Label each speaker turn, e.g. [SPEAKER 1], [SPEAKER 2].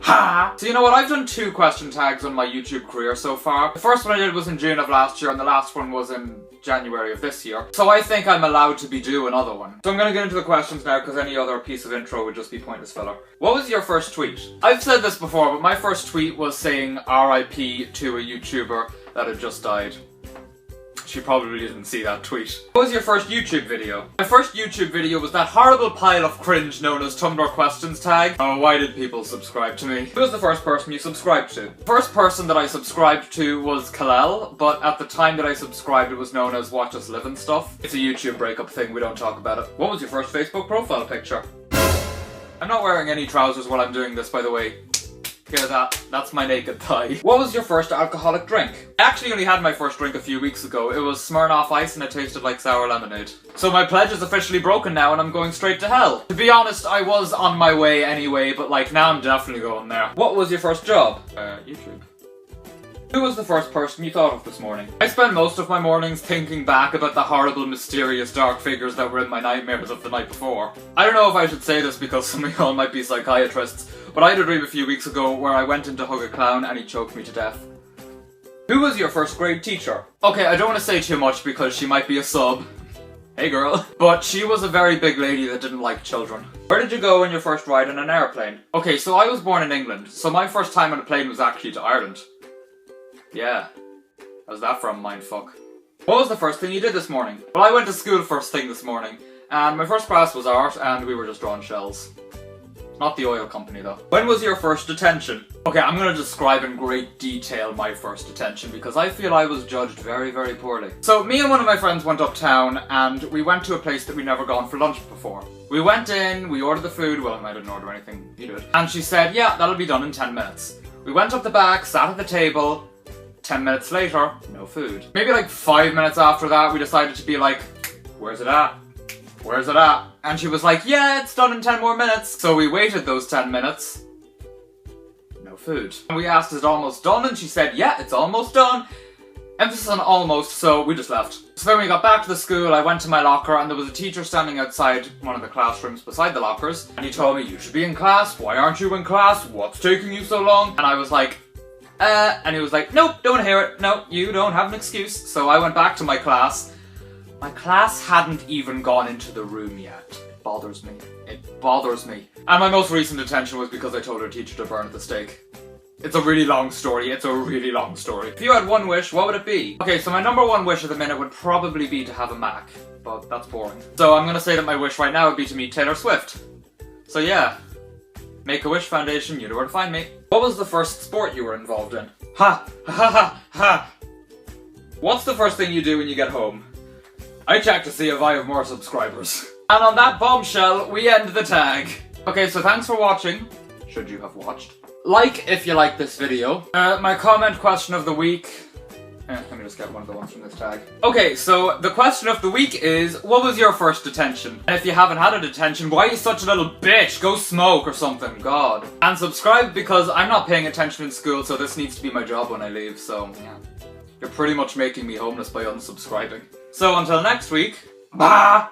[SPEAKER 1] Ha! So you know what, I've done 2 question tags on my YouTube career so far. The first one I did was in June of last year and the last one was in January of this year. So I think I'm allowed to be due another one. So I'm gonna get into the questions now because any other piece of intro would just be pointless filler. What was your first tweet? I've said this before, but my first tweet was saying RIP to a YouTuber that had just died. She probably didn't see that tweet. What was your first YouTube video? My first YouTube video was that horrible pile of cringe known as Tumblr questions tag. Oh, why did people subscribe to me? Who was the first person you subscribed to? The first person that I subscribed to was Kalel, but at the time that I subscribed it was known as Watch Us Live and Stuff. It's a YouTube breakup thing, we don't talk about it. What was your first Facebook profile picture? I'm not wearing any trousers while I'm doing this, by the way. Hear that? That's my naked thigh. What was your first alcoholic drink? I actually only had my first drink a few weeks ago. It was Smirnoff Ice and it tasted like sour lemonade. So my pledge is officially broken now and I'm going straight to hell. To be honest, I was on my way anyway, but like now I'm definitely going there. What was your first job? YouTube. Who was the first person you thought of this morning? I spend most of my mornings thinking back about the horrible, mysterious, dark figures that were in my nightmares of the night before. I don't know if I should say this because some of y'all might be psychiatrists, but I had a dream a few weeks ago where I went in to hug a clown and he choked me to death. Who was your first grade teacher? Okay, I don't want to say too much because she might be a sub. Hey girl. But she was a very big lady that didn't like children. Where did you go on your first ride in an airplane? Okay, so I was born in England, so my first time on a plane was actually to Ireland. Yeah. How's that from, mindfuck? What was the first thing you did this morning? Well, I went to school first thing this morning, and my first class was art, and we were just drawing shells. Not the oil company, though. When was your first detention? Okay, I'm gonna describe in great detail my first detention, because I feel I was judged very, very poorly. So, me and one of my friends went uptown, and we went to a place that we'd never gone for lunch before. We went in, we ordered the food, well, I didn't order anything, you did. And she said, yeah, that'll be done in 10 minutes. We went up the back, sat at the table. 10 minutes later, no food. Maybe like 5 minutes after that, we decided to be like, where's it at? Where's it at? And she was like, yeah, it's done in 10 more minutes. So we waited those 10 minutes. No food. And we asked, is it almost done? And she said, yeah, it's almost done. Emphasis on almost, so we just left. So then we got back to the school, I went to my locker, and there was a teacher standing outside one of the classrooms beside the lockers. And he told me, you should be in class. Why aren't you in class? What's taking you so long? And I was like, and he was like, nope, don't hear it. No, you don't have an excuse. So I went back to my class. My class hadn't even gone into the room yet. It bothers me. It bothers me. And my most recent detention was because I told our teacher to burn at the stake. It's a really long story. It's a really long story. If you had one wish, what would it be? Okay, so my number 1 wish at the minute would probably be to have a Mac. But that's boring. So I'm gonna say that my wish right now would be to meet Taylor Swift. So yeah. Make-A-Wish Foundation, you know where to find me. What was the first sport you were involved in? Ha! Ha ha ha ha! What's the first thing you do when you get home? I check to see if I have more subscribers. And on that bombshell, we end the tag. Okay, so thanks for watching. Should you have watched. Like if you like this video. My comment question of the week. Let me just get one of the ones from this tag. Okay, so the question of the week is, what was your first detention? And if you haven't had a detention, why are you such a little bitch? Go smoke or something, God. And subscribe because I'm not paying attention in school, so this needs to be my job when I leave, so yeah. You're pretty much making me homeless by unsubscribing. So until next week, bye!